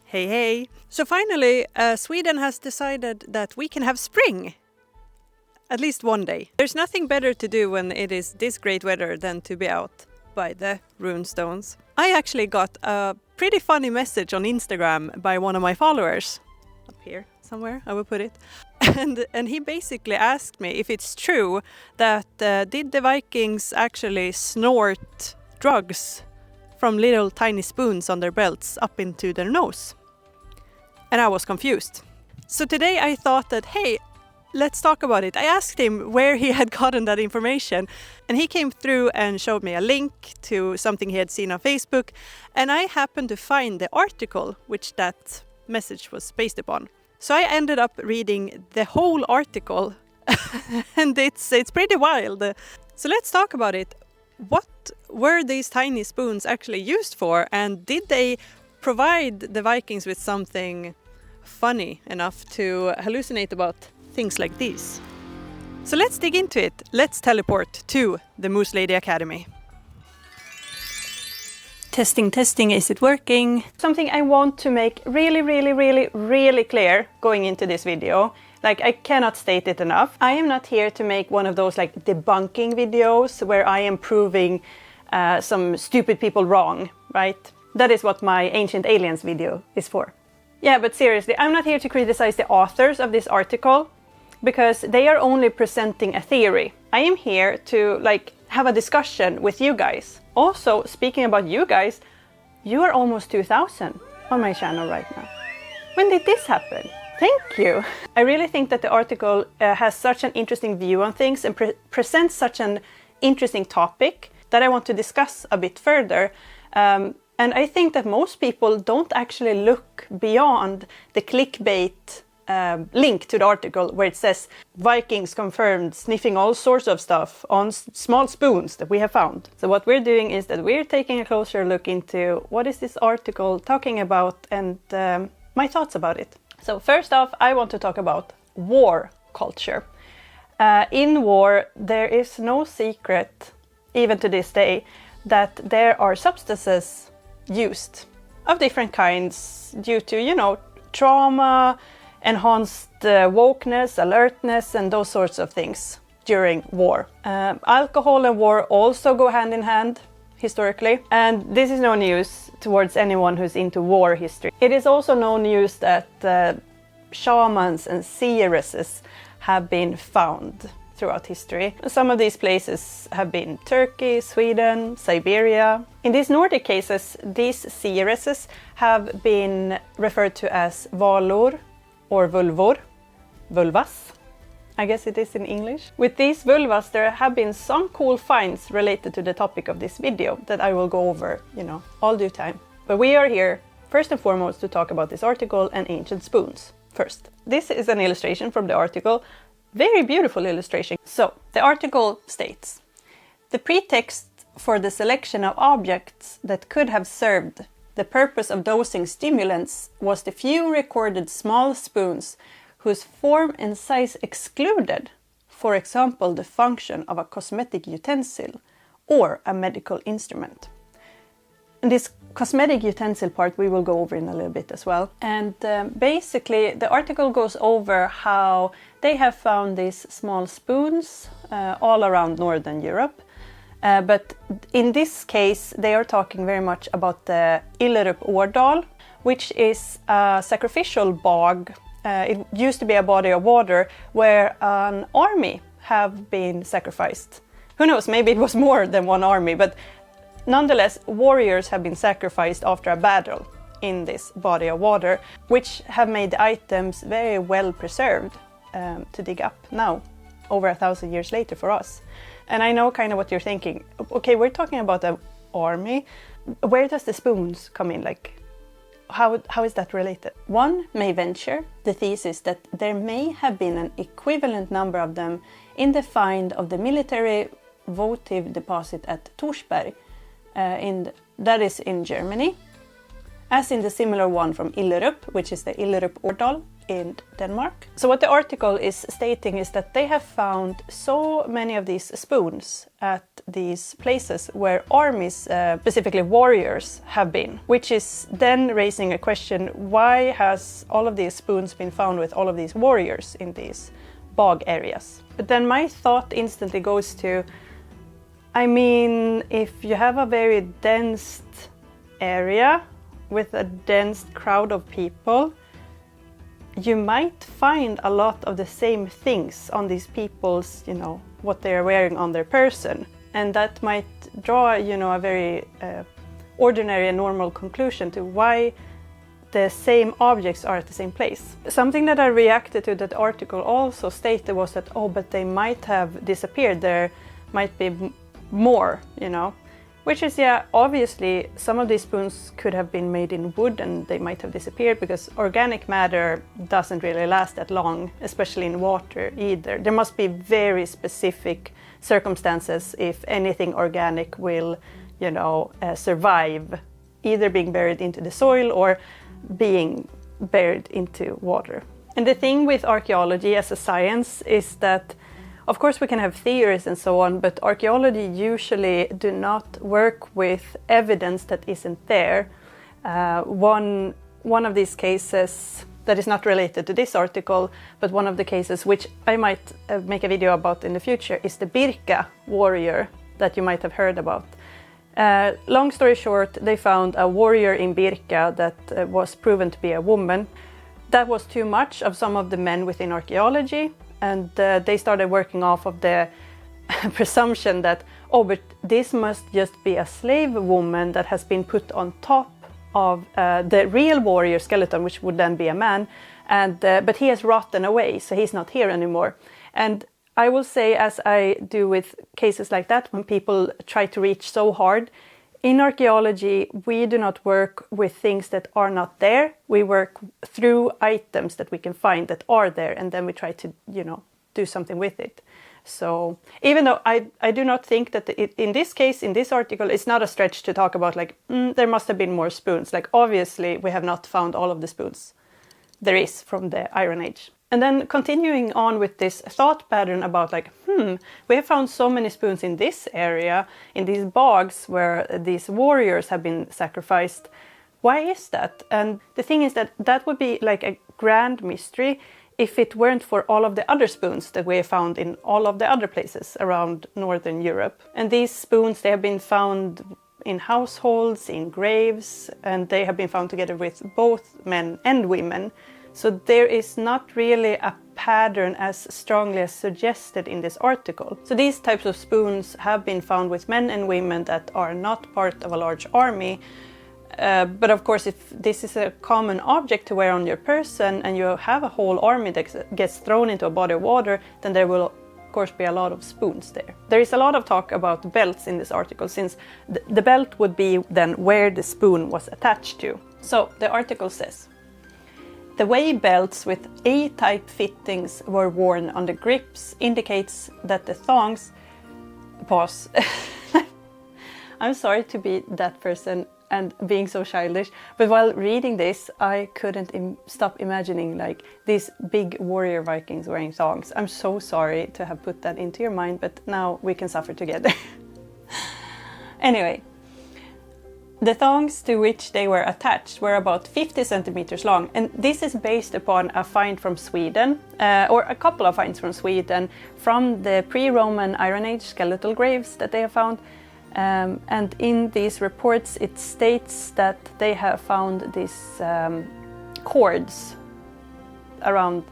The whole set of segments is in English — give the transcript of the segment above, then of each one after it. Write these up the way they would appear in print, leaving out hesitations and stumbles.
Hey, hey. So finally, Sweden has decided that we can have spring. At least one day. There's nothing better to do when it is this great weather than to be out by the runestones. I actually got a pretty funny message on Instagram by one of my followers. Up here somewhere, I will put it. And he basically asked me if it's true that did the Vikings actually snort drugs from little tiny spoons on their belts up into their nose? And I was confused. So today I thought that, hey, let's talk about it. I asked him where he had gotten that information, and he came through and showed me a link to something he had seen on Facebook, and I happened to find the article which that message was based upon. So I ended up reading the whole article, and it's pretty wild. So let's talk about it. What were these tiny spoons actually used for, and did they provide the Vikings with something funny enough to hallucinate about things like these? So let's dig into it. Let's teleport to the Moose Lady Academy. Testing, is it working? Something I want to make really clear going into this video. Like, I cannot state it enough. I am not here to make one of those like debunking videos where I am proving some stupid people wrong, right? That is what my Ancient Aliens video is for. Yeah, but seriously, I'm not here to criticize the authors of this article because they are only presenting a theory. I am here to have a discussion with you guys. Also, speaking about you guys, you are almost 2,000 on my channel right now. When did this happen? Thank you. I really think that the article has such an interesting view on things and presents such an interesting topic that I want to discuss a bit further. And I think that most people don't actually look beyond the clickbait link to the article where it says Vikings confirmed sniffing all sorts of stuff on small spoons that we have found. So what we're doing is that we're taking a closer look into what is this article talking about and my thoughts about it. So first off, I want to talk about war culture. In war, there is no secret, even to this day, that there are substances used of different kinds due to, trauma, enhanced wokeness, alertness, and those sorts of things during war. Alcohol and war also go hand in hand historically, and this is no news towards anyone who's into war history. It is also no news that shamans and seeresses have been found throughout history. Some of these places have been Turkey, Sweden, Siberia. In these Nordic cases, these seeresses have been referred to as valor or vulvor, vulvas, I guess it is in English. With these vulvas, there have been some cool finds related to the topic of this video that I will go over, all due time. But we are here, first and foremost, to talk about this article and ancient spoons first. This is an illustration from the article. Very beautiful illustration. So, the article states, the pretext for the selection of objects that could have served the purpose of dosing stimulants was the few recorded small spoons whose form and size excluded, for example, the function of a cosmetic utensil or a medical instrument. And this cosmetic utensil part we will go over in a little bit as well. And basically the article goes over how they have found these small spoons all around Northern Europe. But in this case they are talking very much about the Illerup-Årdal, which is a sacrificial bog. It used to be a body of water where an army have been sacrificed. Who knows, maybe it was more than one army, but nonetheless, warriors have been sacrificed after a battle in this body of water, which have made the items very well preserved to dig up now, over 1,000 years later for us. And I know kind of what you're thinking. Okay, we're talking about an army. Where does the spoons come in? How is that related? One may venture the thesis that there may have been an equivalent number of them in the find of the military votive deposit at Torsberg, that is in Germany, as in the similar one from Illerup, which is the Illerup-Årdal in Denmark. So what the article is stating is that they have found so many of these spoons at these places where armies, specifically warriors, have been, which is then raising a question: why has all of these spoons been found with all of these warriors in these bog areas? But then my thought instantly goes to, I mean, if you have a very dense area with a dense crowd of people, you might find a lot of the same things on these people's, you know, what they're wearing on their person. And that might draw, you know, a very ordinary and normal conclusion to why the same objects are at the same place. Something that I reacted to that article also stated was that, oh, but they might have disappeared. There might be more, you know. Which is, yeah, obviously some of these spoons could have been made in wood and they might have disappeared because organic matter doesn't really last that long, especially in water either. There must be very specific circumstances if anything organic will, you know, survive, either being buried into the soil or being buried into water. And the thing with archaeology as a science is that, of course, we can have theories and so on, but archaeology usually do not work with evidence that isn't there. One of these cases that is not related to this article, but one of the cases which I might make a video about in the future is the Birka warrior that you might have heard about. Long story short, they found a warrior in Birka that was proven to be a woman. That was too much of some of the men within archaeology. And they started working off of the presumption that, oh, but this must just be a slave woman that has been put on top of the real warrior skeleton, which would then be a man. And but he has rotten away, so he's not here anymore. And I will say, as I do with cases like that, when people try to reach so hard, in archaeology, we do not work with things that are not there. We work through items that we can find that are there, and then we try to, you know, do something with it. So even though I do not think that in this case, in this article, it's not a stretch to talk about like, there must have been more spoons. Like, obviously, we have not found all of the spoons there is from the Iron Age. And then continuing on with this thought pattern about like, we have found so many spoons in this area, in these bogs where these warriors have been sacrificed. Why is that? And the thing is that that would be like a grand mystery if it weren't for all of the other spoons that we have found in all of the other places around Northern Europe. And these spoons, they have been found in households, in graves, and they have been found together with both men and women. So there is not really a pattern as strongly as suggested in this article. So these types of spoons have been found with men and women that are not part of a large army. But of course, if this is a common object to wear on your person and you have a whole army that gets thrown into a body of water, then there will of course be a lot of spoons there. There is a lot of talk about belts in this article, since the belt would be then where the spoon was attached to. So the article says, the way belts with A-type fittings were worn on the grips indicates that the thongs... Pause. I'm sorry to be that person and being so childish, but while reading this, I couldn't stop imagining like these big warrior Vikings wearing thongs. I'm so sorry to have put that into your mind, but now we can suffer together. Anyway. The thongs to which they were attached were about 50 centimeters long, and this is based upon a find from Sweden, or a couple of finds from Sweden, from the pre-Roman Iron Age skeletal graves that they have found. And in these reports it states that they have found these cords around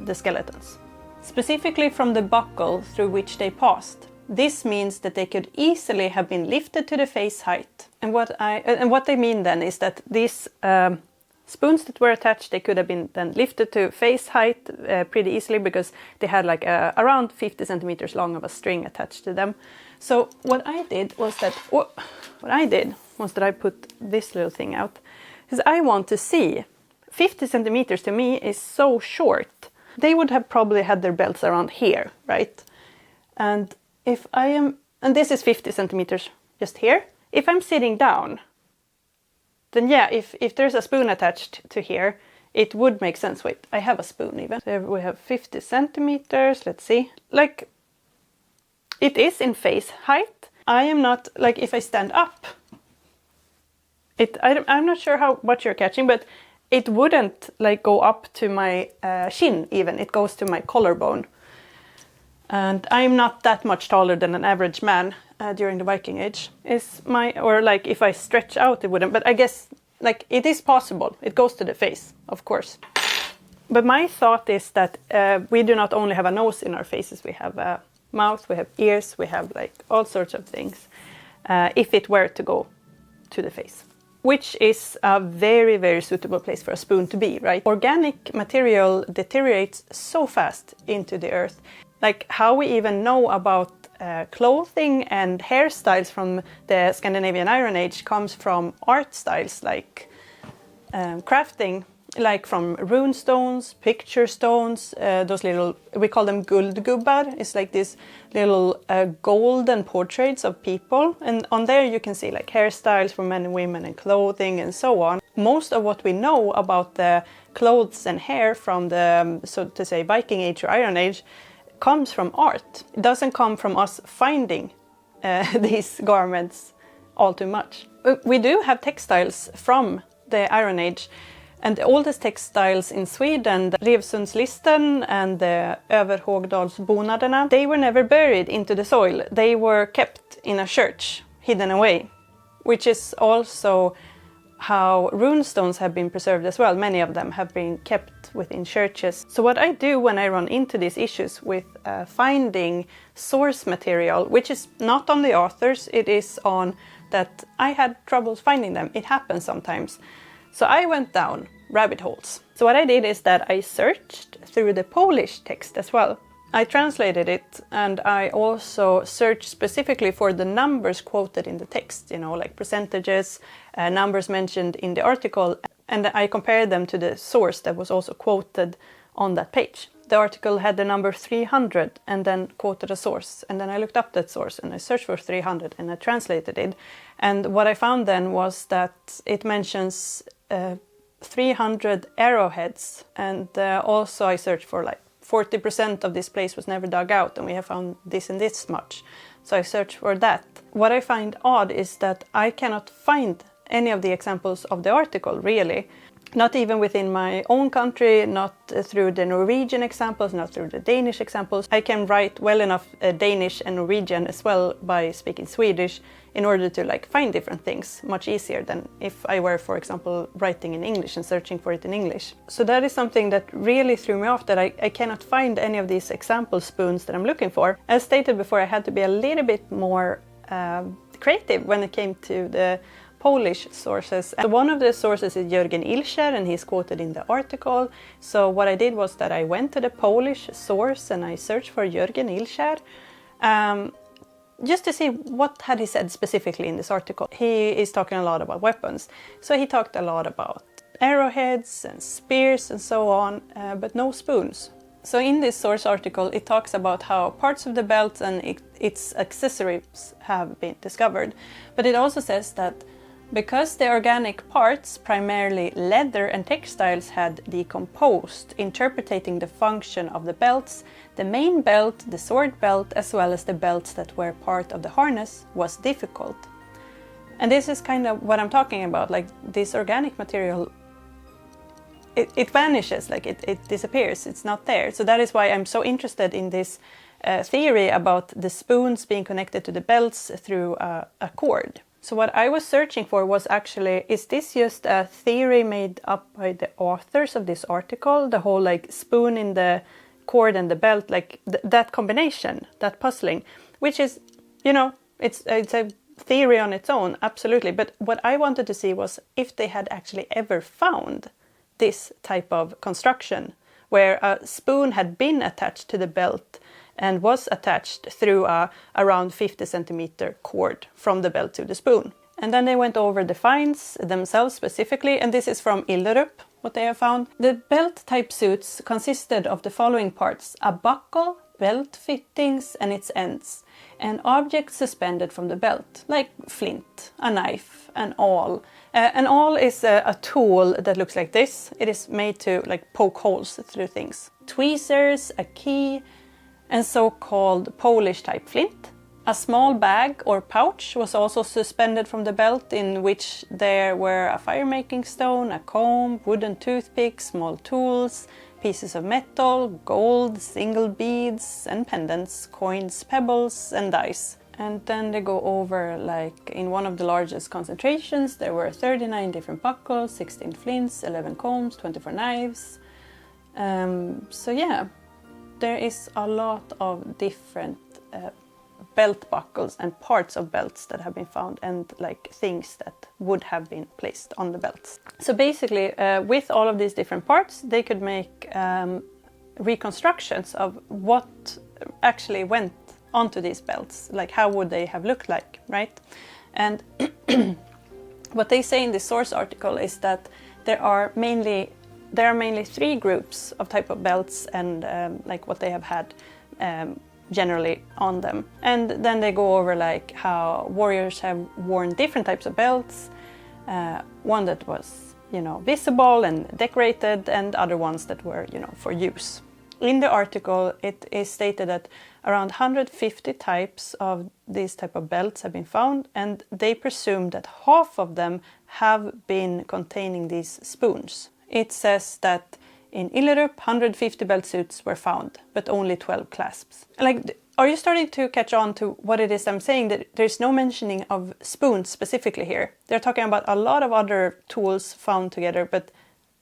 the skeletons, specifically from the buckle through which they passed. This means that they could easily have been lifted to the face height. And what they mean then is that these spoons that were attached, they could have been then lifted to face height pretty easily, because they had like around 50 centimeters long of a string attached to them. So what I did was that I put this little thing out, because I want to see. 50 centimeters to me is so short. They would have probably had their belts around here, right? And if I am, and this is 50 centimeters just here. If I'm sitting down, then yeah, if there's a spoon attached to here, it would make sense. Wait, I have a spoon even. So we have 50 centimeters, let's see. Like, it is in face height. I am not, like, if I stand up, I'm not sure what you're catching, but it wouldn't like go up to my shin even. It goes to my collarbone. And I'm not that much taller than an average man during the Viking Age. Or like if I stretch out it wouldn't, but I guess like it is possible. It goes to the face, of course. But my thought is that we do not only have a nose in our faces, we have a mouth, we have ears, we have like all sorts of things. If it were to go to the face. Which is a very, very suitable place for a spoon to be, right? Organic material deteriorates so fast into the earth. Like how we even know about clothing and hairstyles from the Scandinavian Iron Age comes from art styles like crafting, like from rune stones, picture stones, those little, we call them guldgubbar. It's like these little golden portraits of people. And on there you can see like hairstyles for men and women and clothing and so on. Most of what we know about the clothes and hair from the, so to say, Viking Age or Iron Age comes from art. It doesn't come from us finding these garments all too much. We do have textiles from the Iron Age. And the oldest textiles in Sweden, the Revsundslisten and the Överhågdalsbonaderna, they were never buried into the soil. They were kept in a church, hidden away, which is also how runestones have been preserved as well. Many of them have been kept within churches. So what I do when I run into these issues with finding source material, which is not on the authors, it is on that I had troubles finding them. It happens sometimes. So I went down rabbit holes. So what I did is that I searched through the Polish text as well. I translated it and I also searched specifically for the numbers quoted in the text, you know, like percentages, numbers mentioned in the article, and I compared them to the source that was also quoted on that page. The article had the number 300 and then quoted a source, and then I looked up that source and I searched for 300 and I translated it. And what I found then was that it mentions 300 arrowheads, and also I searched for like 40% of this place was never dug out and we have found this and this much. So I searched for that. What I find odd is that I cannot find any of the examples of the article really. Not even within my own country, not through the Norwegian examples, not through the Danish examples. I can write well enough Danish and Norwegian as well by speaking Swedish in order to like find different things much easier than if I were, for example, writing in English and searching for it in English. So that is something that really threw me off, that I cannot find any of these example spoons that I'm looking for. As stated before, I had to be a little bit more creative when it came to the Polish sources. And one of the sources is Jörgen Ilscher, and he's quoted in the article. So what I did was that I went to the Polish source and I searched for Jörgen Ilscher just to see what had he said specifically in this article. He is talking a lot about weapons. So he talked a lot about arrowheads and spears and so on, but no spoons. So in this source article, it talks about how parts of the belt and its accessories have been discovered. But it also says that because the organic parts, primarily leather and textiles, had decomposed, interpreting the function of the belts, the main belt, the sword belt, as well as the belts that were part of the harness, was difficult. And this is kind of what I'm talking about, like this organic material, it vanishes, like it disappears, it's not there. So that is why I'm so interested in this theory about the spoons being connected to the belts through a cord. So what I was searching for was actually, is this just a theory made up by the authors of this article? The whole like spoon in the cord and the belt, like that combination, that puzzling, which is, you know, it's a theory on its own, absolutely. But what I wanted to see was if they had actually ever found this type of construction where a spoon had been attached to the belt and was attached through a around 50 centimeter cord from the belt to the spoon. And then they went over the finds themselves specifically, and this is from Ilderup, what they have found. The belt type suits consisted of the following parts: a buckle, belt fittings and its ends, and objects suspended from the belt, like flint, a knife, an awl. An awl is a tool that looks like this. It is made to like poke holes through things. Tweezers, a key, and so-called Polish type flint. A small bag or pouch was also suspended from the belt, in which there were a fire-making stone, a comb, wooden toothpicks, small tools, pieces of metal, gold, single beads and pendants, coins, pebbles and dice. And then they go over, like, in one of the largest concentrations there were 39 different buckles, 16 flints, 11 combs, 24 knives. So yeah, there is a lot of different belt buckles and parts of belts that have been found, and like things that would have been placed on the belts. So basically, with all of these different parts, they could make reconstructions of what actually went onto these belts, like how would they have looked like, right? And what they say in the source article is that there are mainly 3 groups of type of belts, and like what they have had generally on them. And then they go over like how warriors have worn different types of belts, one that was, you know, visible and decorated, and other ones that were, you know, for use. In the article it is stated that around 150 types of these type of belts have been found, and they presume that half of them have been containing these spoons. It says that in Illerup, 150 belt suits were found, but only 12 clasps. Like, are you starting to catch on to what it is I'm saying? That there's no mentioning of spoons specifically here. They're talking about a lot of other tools found together, but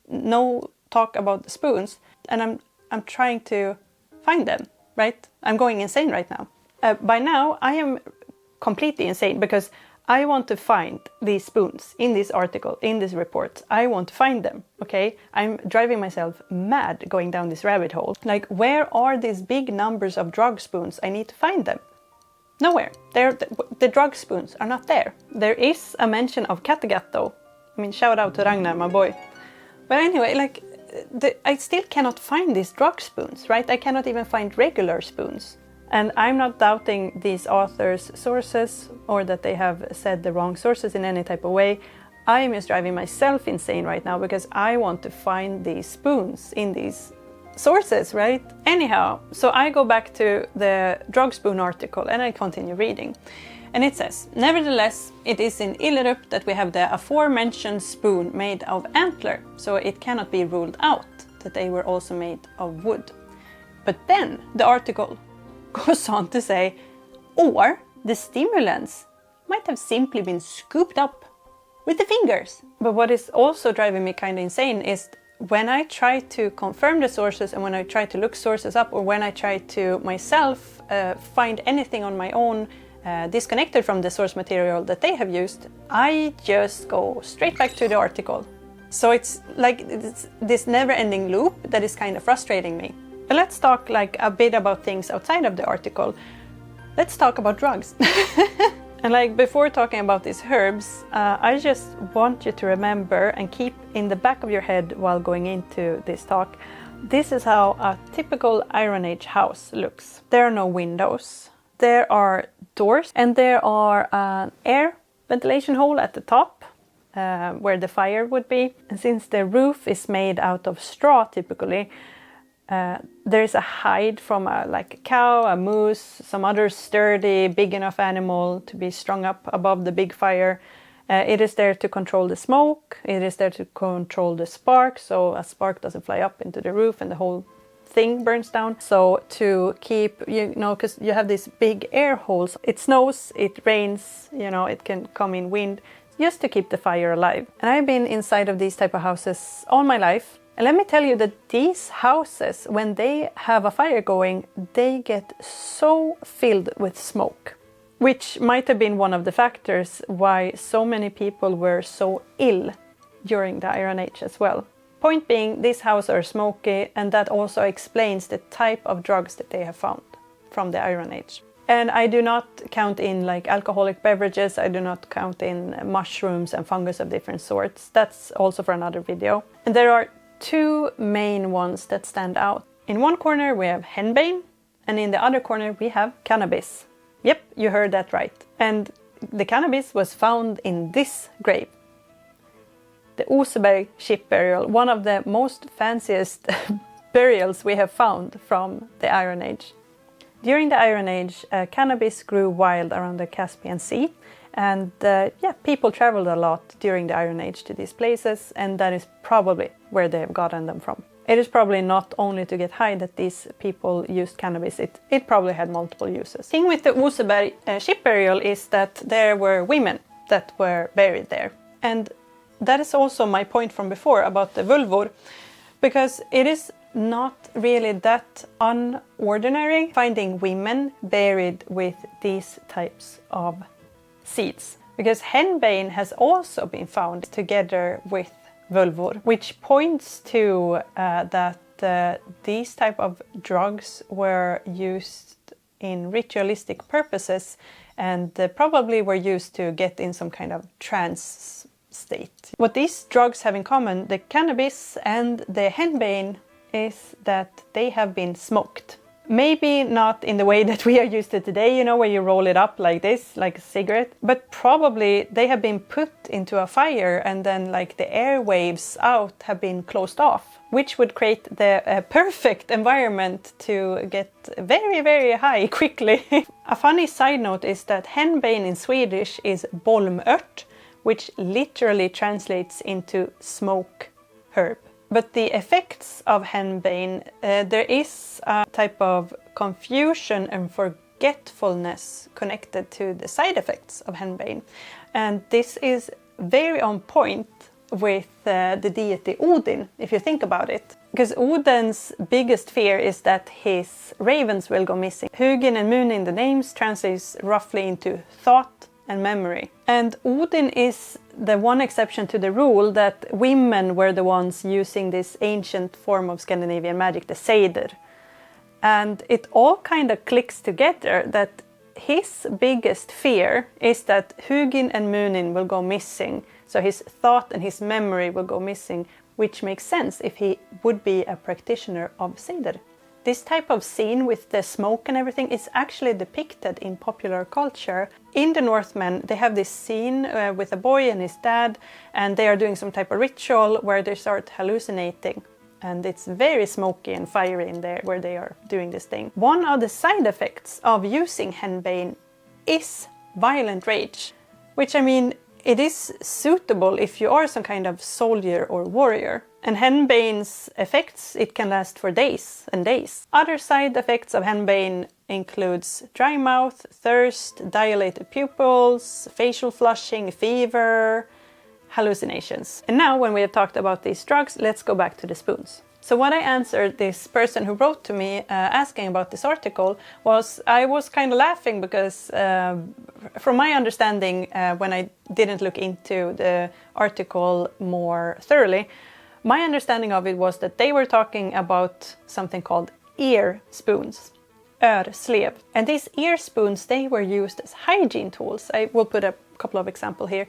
no talk about the spoons. And I'm trying to find them, right? I'm going insane right now. By now, I am completely insane because I want to find these spoons in this article, in this report. I want to find them, okay? I'm driving myself mad going down this rabbit hole. Like, where are these big numbers of drug spoons? I need to find them. Nowhere. The drug spoons are not there. There is a mention of Kattegat though. I mean, shout out to Ragnar, my boy. But anyway, like, I still cannot find these drug spoons, right? I cannot even find regular spoons. And I'm not doubting these authors' sources or that they have said the wrong sources in any type of way. I am just driving myself insane right now because I want to find these spoons in these sources, right? Anyhow, so I go back to the drug spoon article and I continue reading. And it says, nevertheless, it is in Illerup that we have the aforementioned spoon made of antler, so it cannot be ruled out that they were also made of wood. But then the article goes on to say, or the stimulants might have simply been scooped up with the fingers. But what is also driving me kind of insane is when I try to confirm the sources and when I try to look sources up, or when I try to myself find anything on my own disconnected from the source material that they have used, I just go straight back to the article. So it's like this never-ending loop that is kind of frustrating me. But let's talk like a bit about things outside of the article. Let's talk about drugs. And like before talking about these herbs, I just want you to remember and keep in the back of your head while going into this talk, this is how a typical Iron Age house looks. There are no windows, there are doors, and there are an air ventilation hole at the top where the fire would be. And since the roof is made out of straw typically, there is a hide from like a cow, a moose, some other sturdy, big enough animal to be strung up above the big fire. It is there to control the smoke, it is there to control the spark, so a spark doesn't fly up into the roof and the whole thing burns down. So to keep, you know, because you have these big air holes, it snows, it rains, you know, it can come in wind, just to keep the fire alive. And I've been inside of these type of houses all my life. And let me tell you that these houses, when they have a fire going, they get so filled with smoke, which might have been one of the factors why so many people were so ill during the Iron Age as well. Point being, these houses are smoky, and that also explains the type of drugs that they have found from the Iron Age. And I do not count in like alcoholic beverages, I do not count in mushrooms and fungus of different sorts. That's also for another video. And there are 2 main ones that stand out. In one corner we have henbane, and in the other corner we have cannabis. Yep, you heard that right. And the cannabis was found in this grave. The Osäberg ship burial, one of the most fanciest burials we have found from the Iron Age. During the Iron Age, cannabis grew wild around the Caspian Sea, and people traveled a lot during the Iron Age to these places, and that is probably where they have gotten them from. It is probably not only to get high that these people used cannabis, it probably had multiple uses. The thing with the Osäberg ship burial is that there were women that were buried there. And that is also my point from before about the vulvor, because it is not really that unordinary finding women buried with these types of seeds. Because henbane has also been found together with vulvor, which points to that these type of drugs were used in ritualistic purposes and probably were used to get in some kind of trance state. What these drugs have in common, the cannabis and the henbane, is that they have been smoked. Maybe not in the way that we are used to today, you know, where you roll it up like this, like a cigarette, but probably they have been put into a fire and then like the airwaves out have been closed off, which would create the perfect environment to get very, very high quickly. A funny side note is that henbane in Swedish is bolmört, which literally translates into smoke herb. But the effects of henbane, there is a type of confusion and forgetfulness connected to the side effects of henbane. And this is very on point with the deity Odin, if you think about it. Because Odin's biggest fear is that his ravens will go missing. Hugin and Munin, the names, translates roughly into thought and memory. And Odin is the one exception to the rule that women were the ones using this ancient form of Scandinavian magic, the seder. And it all kind of clicks together that his biggest fear is that Hugin and Munin will go missing. So his thought and his memory will go missing, which makes sense if he would be a practitioner of seder. This type of scene with the smoke and everything is actually depicted in popular culture. In the Northmen, they have this scene with a boy and his dad, and they are doing some type of ritual where they start hallucinating. And it's very smoky and fiery in there where they are doing this thing. One of the side effects of using henbane is violent rage, which, I mean, it is suitable if you are some kind of soldier or warrior. And henbane's effects, it can last for days and days. Other side effects of henbane includes dry mouth, thirst, dilated pupils, facial flushing, fever, hallucinations. And now when we have talked about these drugs, let's go back to the spoons. So what I answered this person who wrote to me asking about this article was, I was kind of laughing because from my understanding, when I didn't look into the article more thoroughly, my understanding of it was that they were talking about something called ear spoons, örslev. And these ear spoons, they were used as hygiene tools. I will put a couple of examples here.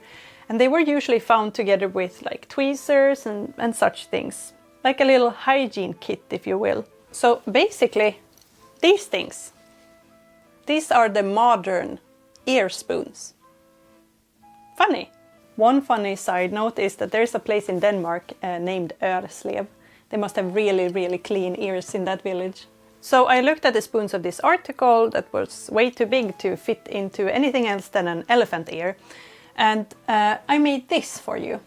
And they were usually found together with like tweezers and such things. Like a little hygiene kit, if you will. So basically, these things, these are the modern ear spoons. Funny. One funny side note is that there's a place in Denmark named Ørslev. They must have really, really clean ears in that village. So I looked at the spoons of this article that was way too big to fit into anything else than an elephant ear. And I made this for you.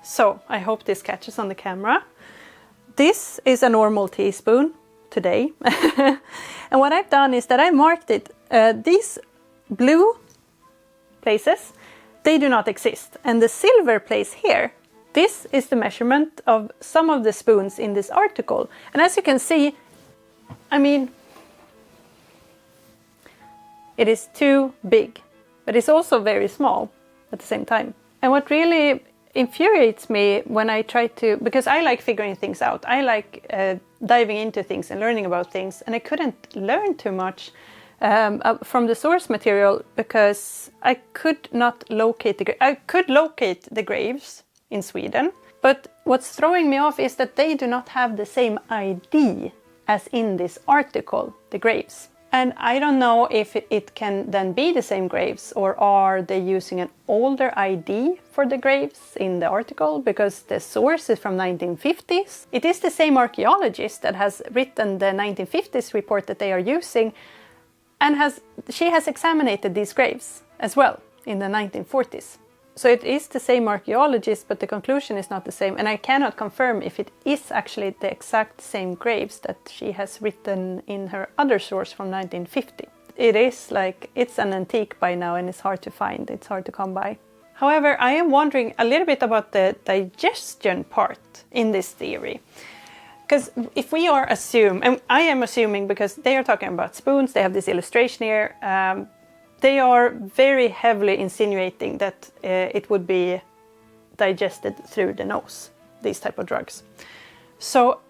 So I hope this catches on the camera. This is a normal teaspoon today. And what I've done is that I marked it. These blue places, they do not exist. And the silver place here, this is the measurement of some of the spoons in this article. And as you can see, I mean, it is too big, but it's also very small at the same time. And what really infuriates me when I try to, because I like figuring things out, I like diving into things and learning about things, and I couldn't learn too much from the source material because I could not locate I could locate the graves in Sweden, but what's throwing me off is that they do not have the same ID as in this article, the graves. And I don't know if it can then be the same graves, or are they using an older ID for the graves in the article, because the source is from 1950s. It is the same archaeologist that has written the 1950s report that they are using, and she has examined these graves as well in the 1940s. So it is the same archaeologist, but the conclusion is not the same, and I cannot confirm if it is actually the exact same graves that she has written in her other source from 1950. It is like, it's an antique by now, and it's hard to find, it's hard to come by. However, I am wondering a little bit about the digestion part in this theory. Because if we are and I am assuming, because they are talking about spoons, they have this illustration here, they are very heavily insinuating that it would be digested through the nose, these type of drugs. So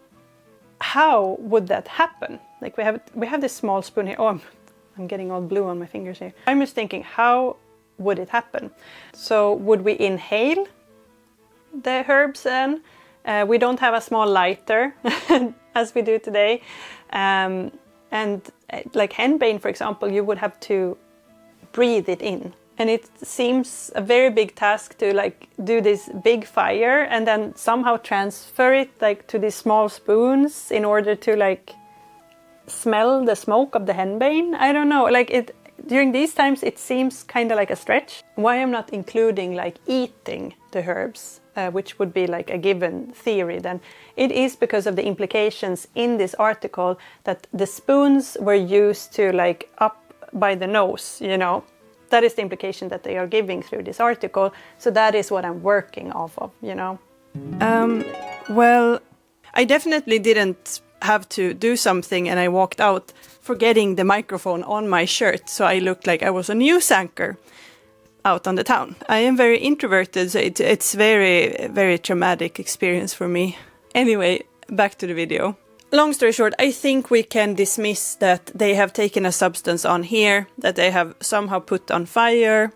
how would that happen? Like we have this small spoon here. Oh, I'm getting all blue on my fingers here. I'm just thinking, how would it happen? So would we inhale the herbs then? We don't have a small lighter as we do today. And like henbane, for example, you would have to breathe it in. And it seems a very big task to like do this big fire and then somehow transfer it like to these small spoons in order to like smell the smoke of the henbane. I don't know, like during these times it seems kind of like a stretch. Why I'm not including like eating the herbs, which would be like a given theory then, it is because of the implications in this article that the spoons were used to like up by the nose, you know. That is the implication that they are giving through this article. So that is what I'm working off of, you know. Well, I definitely didn't have to do something and I walked out forgetting the microphone on my shirt. So I looked like I was a news anchor out on the town. I am very introverted, so it's very, very traumatic experience for me. Anyway, back to the video. Long story short, I think we can dismiss that they have taken a substance on here, that they have somehow put on fire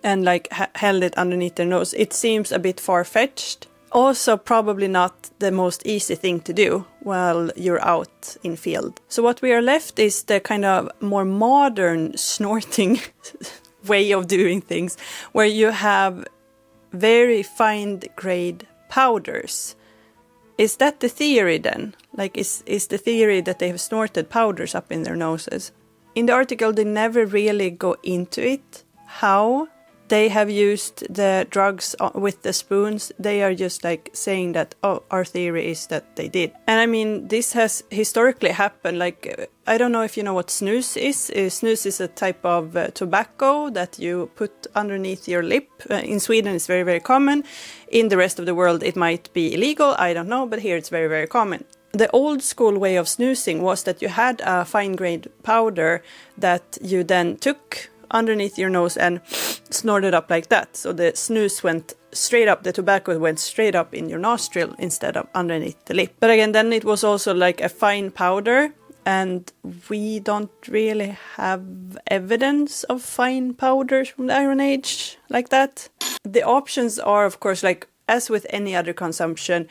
and like held it underneath their nose. It seems a bit far-fetched. Also probably not the most easy thing to do while you're out in field. So what we are left is the kind of more modern snorting way of doing things, where you have very fine grade powders. Is that the theory then? Like, is the theory that they have snorted powders up in their noses? In the article, they never really go into it, how they have used the drugs with the spoons. They are just like saying that, oh, our theory is that they did. And I mean, this has historically happened. Like, I don't know if you know what snus is. Snus is a type of tobacco that you put underneath your lip. In Sweden, it's very, very common. In the rest of the world, it might be illegal. I don't know, but here it's very, very common. The old school way of snoozing was that you had a fine grade powder that you then took underneath your nose and snorted up like that. So the snooze went straight up, the tobacco went straight up in your nostril instead of underneath the lip. But again, then it was also like a fine powder, and we don't really have evidence of fine powders from the Iron Age like that. The options are, of course, like as with any other consumption,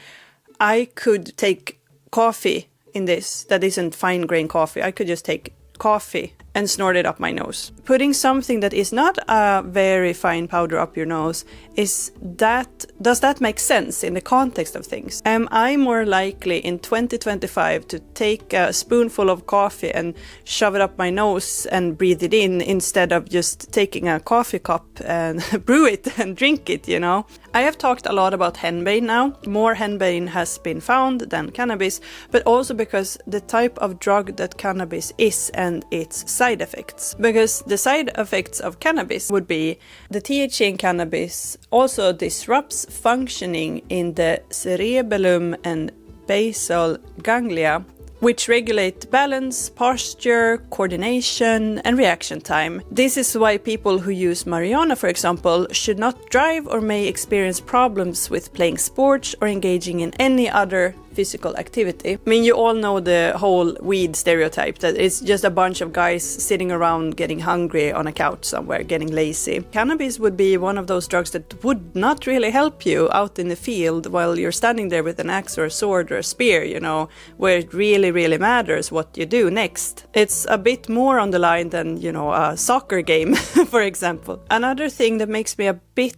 I could take coffee in this that isn't fine grain coffee. I could just take coffee and snort it up my nose. Putting something that is not a very fine powder up your nose, does that make sense in the context of things? Am I more likely in 2025 to take a spoonful of coffee and shove it up my nose and breathe it in instead of just taking a coffee cup and brew it and drink it, you know? I have talked a lot about henbane now. More henbane has been found than cannabis, but also because the type of drug that cannabis is and its side effects. Because the side effects of cannabis would be the THC in cannabis also disrupts functioning in the cerebellum and basal ganglia, which regulate balance, posture, coordination, and reaction time. This is why people who use marijuana, for example, should not drive or may experience problems with playing sports or engaging in any other physical activity. I mean, you all know the whole weed stereotype, that it's just a bunch of guys sitting around getting hungry on a couch somewhere, getting lazy. Cannabis would be one of those drugs that would not really help you out in the field while you're standing there with an axe or a sword or a spear, you know, where it really, really matters what you do next. It's a bit more on the line than, you know, a soccer game, for example. Another thing that makes me a bit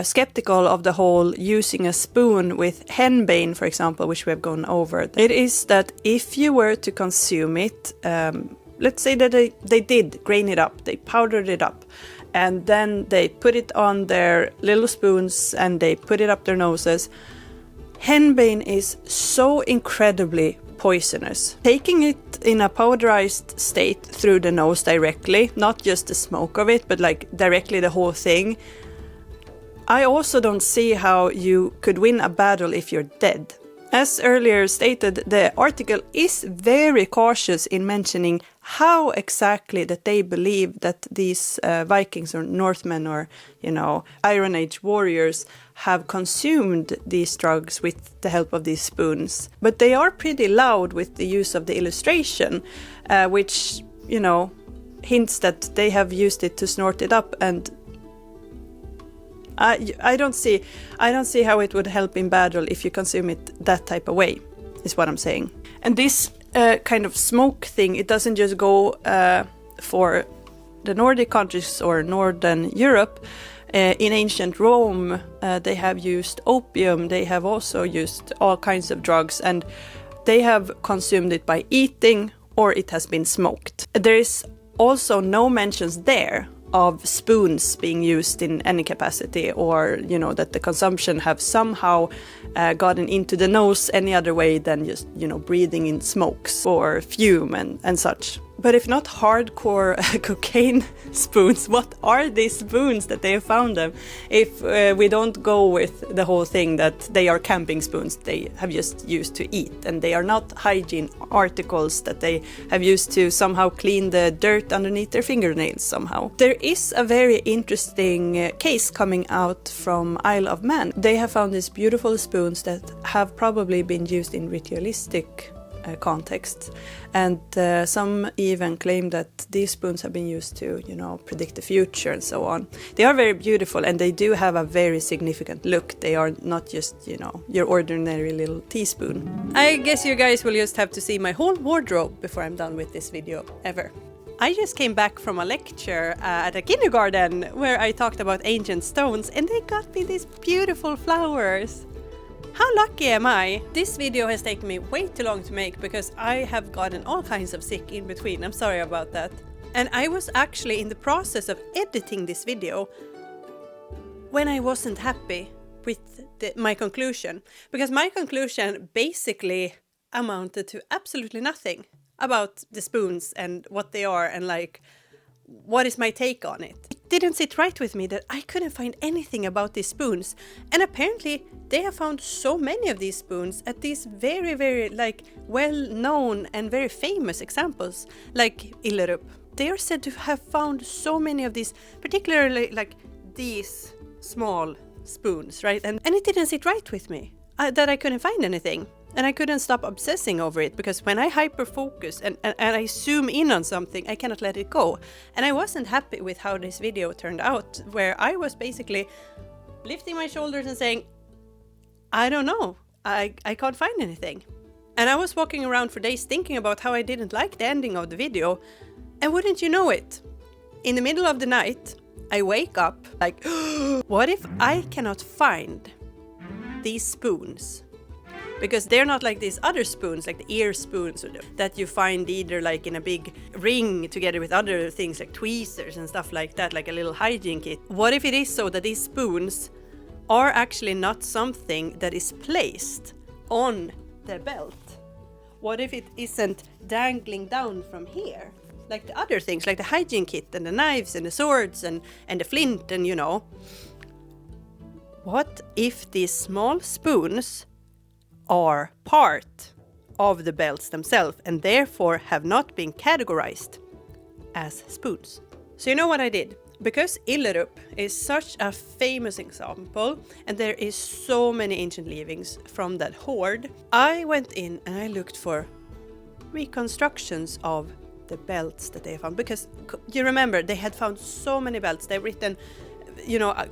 skeptical of the whole using a spoon with henbane, for example, which we have gone over, it is that if you were to consume it, let's say that they did grain it up, they powdered it up, and then they put it on their little spoons and they put it up their noses. Henbane is so incredibly poisonous. Taking it in a powderized state through the nose directly, not just the smoke of it, but like directly the whole thing, I also don't see how you could win a battle if you're dead. As earlier stated, the article is very cautious in mentioning how exactly that they believe that these Vikings or Northmen or, you know, Iron Age warriors have consumed these drugs with the help of these spoons. But they are pretty loud with the use of the illustration, which, you know, hints that they have used it to snort it up, and I don't see how it would help in battle if you consume it that type of way, is what I'm saying. And this kind of smoke thing, it doesn't just go for the Nordic countries or Northern Europe. In ancient Rome, they have used opium, they have also used all kinds of drugs, and they have consumed it by eating or it has been smoked. There is also no mentions there of spoons being used in any capacity, or, you know, that the consumption have somehow gotten into the nose any other way than just, you know, breathing in smokes or fume and such. But if not hardcore cocaine spoons, what are these spoons that they have found them? If we don't go with the whole thing that they are camping spoons they have just used to eat, and they are not hygiene articles that they have used to somehow clean the dirt underneath their fingernails somehow. There is a very interesting case coming out from Isle of Man. They have found these beautiful spoons that have probably been used in ritualistic context, and some even claim that these spoons have been used to, you know, predict the future and so on. They are very beautiful and they do have a very significant look. They are not just, you know, your ordinary little teaspoon. I guess you guys will just have to see my whole wardrobe before I'm done with this video ever. I just came back from a lecture at a kindergarten where I talked about ancient stones, and they got me these beautiful flowers. How lucky am I? This video has taken me way too long to make because I have gotten all kinds of sick in between. I'm sorry about that. And I was actually in the process of editing this video when I wasn't happy with my conclusion. Because my conclusion basically amounted to absolutely nothing about the spoons and what they are and like what is my take on it. It didn't sit right with me that I couldn't find anything about these spoons, and apparently they have found so many of these spoons at these very, very like well-known and very famous examples like Illerup. They are said to have found so many of these, particularly like these small spoons, right? And it didn't sit right with me that I couldn't find anything. And I couldn't stop obsessing over it, because when I hyper-focus and I zoom in on something, I cannot let it go. And I wasn't happy with how this video turned out, where I was basically lifting my shoulders and saying, I don't know, I can't find anything. And I was walking around for days thinking about how I didn't like the ending of the video. And wouldn't you know it, in the middle of the night, I wake up like, what if I cannot find these spoons? Because they're not like these other spoons, like the ear spoons that you find either like in a big ring together with other things like tweezers and stuff like that, like a little hygiene kit. What if it is so that these spoons are actually not something that is placed on the belt? What if it isn't dangling down from here? Like the other things, like the hygiene kit and the knives and the swords and the flint and, you know. What if these small spoons are part of the belts themselves and therefore have not been categorized as spoons? So you know what I did? because Illerup is such a famous example and there is so many ancient leavings from that hoard, I went in and I looked for reconstructions of the belts that they found, because you remember they had found so many belts. They've written, you know, a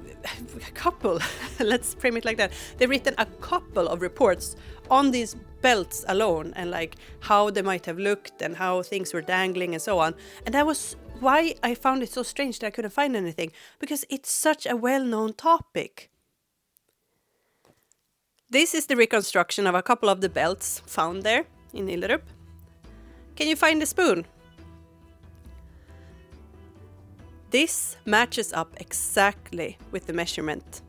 couple, let's frame it like that. They've written a couple of reports on these belts alone and like how they might have looked and how things were dangling and so on. And that was why I found it so strange that I couldn't find anything, because it's such a well-known topic. This is the reconstruction of a couple of the belts found there in Illerup. Can you find the spoon? This matches up exactly with the measurement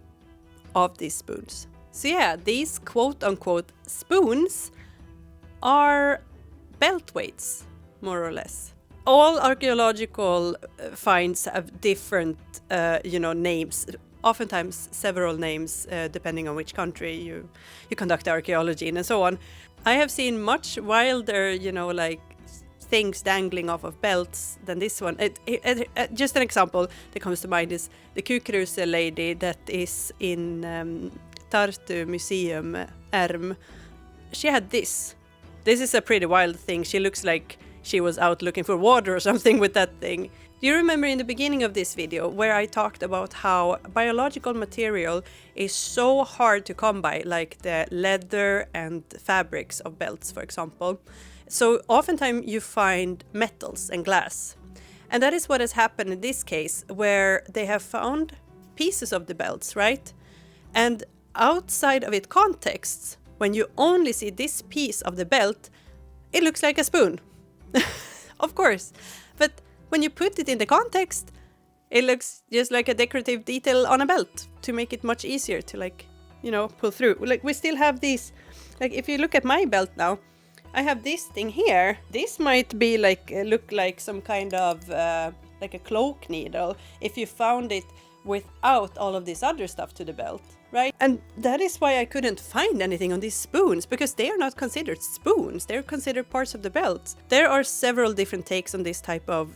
of these spoons. So yeah, these quote-unquote spoons are belt weights, more or less. All archaeological finds have different, names, oftentimes several names, depending on which country you conduct archaeology in and so on. I have seen much wilder, things dangling off of belts than this one. Just an example that comes to mind is the Kukruse lady that is in Tartu Museum, Erm. She had this. This is a pretty wild thing. She looks like she was out looking for water or something with that thing. Do you remember in the beginning of this video where I talked about how biological material is so hard to come by, like the leather and fabrics of belts, for example? So oftentimes you find metals and glass. And that is what has happened in this case, where they have found pieces of the belts, right? And outside of its context, when you only see this piece of the belt, it looks like a spoon. Of course. But when you put it in the context, it looks just like a decorative detail on a belt to make it much easier to pull through. Like we still have these, like if you look at my belt now, I have this thing here. This might be look like some kind of like a cloak needle if you found it without all of this other stuff to the belt, right? And that is why I couldn't find anything on these spoons, because they are not considered spoons. They're considered parts of the belt. There are several different takes on this type of,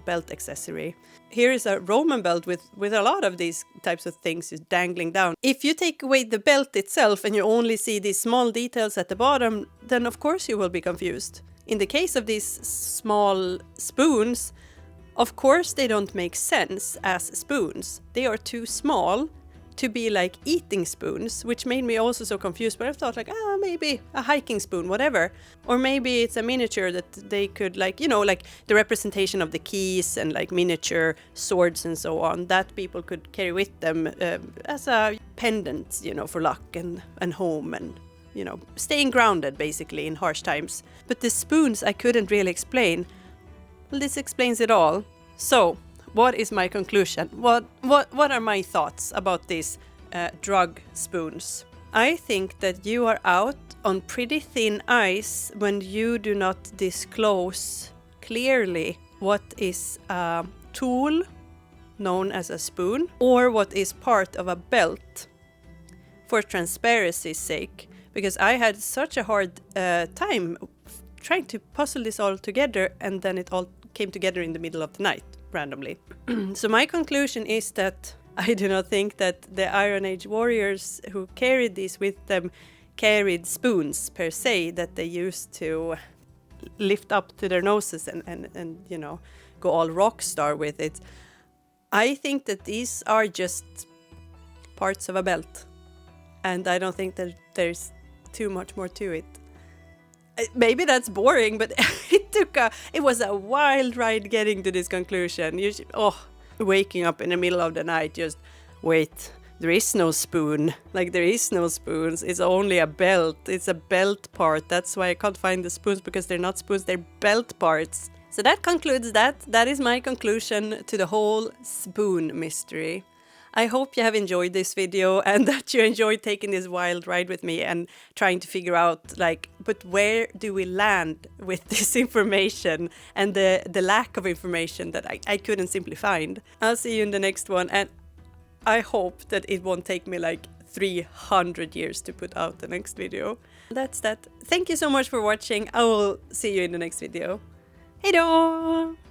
belt accessory. Here is a Roman belt with a lot of these types of things just dangling down. If you take away the belt itself and you only see these small details at the bottom, then of course you will be confused. In the case of these small spoons, of course they don't make sense as spoons. They are too small to be like eating spoons, which made me also so confused. But I thought maybe a hiking spoon, whatever. Or maybe it's a miniature that they could like the representation of the keys and like miniature swords and so on, that people could carry with them as a pendant, for luck and home and, staying grounded basically in harsh times. But the spoons I couldn't really explain. Well, this explains it all. So, what is my conclusion? What are my thoughts about these drug spoons? I think that you are out on pretty thin ice when you do not disclose clearly what is a tool known as a spoon or what is part of a belt for transparency's sake. Because I had such a hard time trying to puzzle this all together, and then it all came together in the middle of the night, randomly. So my conclusion is that I do not think that the Iron Age warriors who carried these with them carried spoons per se that they used to lift up to their noses and go all rock star with it. I think that these are just parts of a belt, and I don't think that there's too much more to it. Maybe that's boring, but it was a wild ride getting to this conclusion. Waking up in the middle of the night, just wait, there is no spoon. Like, there is no spoons. It's only a belt. It's a belt part. That's why I can't find the spoons, because they're not spoons, they're belt parts. So that concludes that. That is my conclusion to the whole spoon mystery. I hope you have enjoyed this video and that you enjoyed taking this wild ride with me and trying to figure out, but where do we land with this information and the lack of information that I couldn't simply find. I'll see you in the next one, and I hope that it won't take me 300 years to put out the next video. That's that. Thank you so much for watching. I will see you in the next video. Hej då!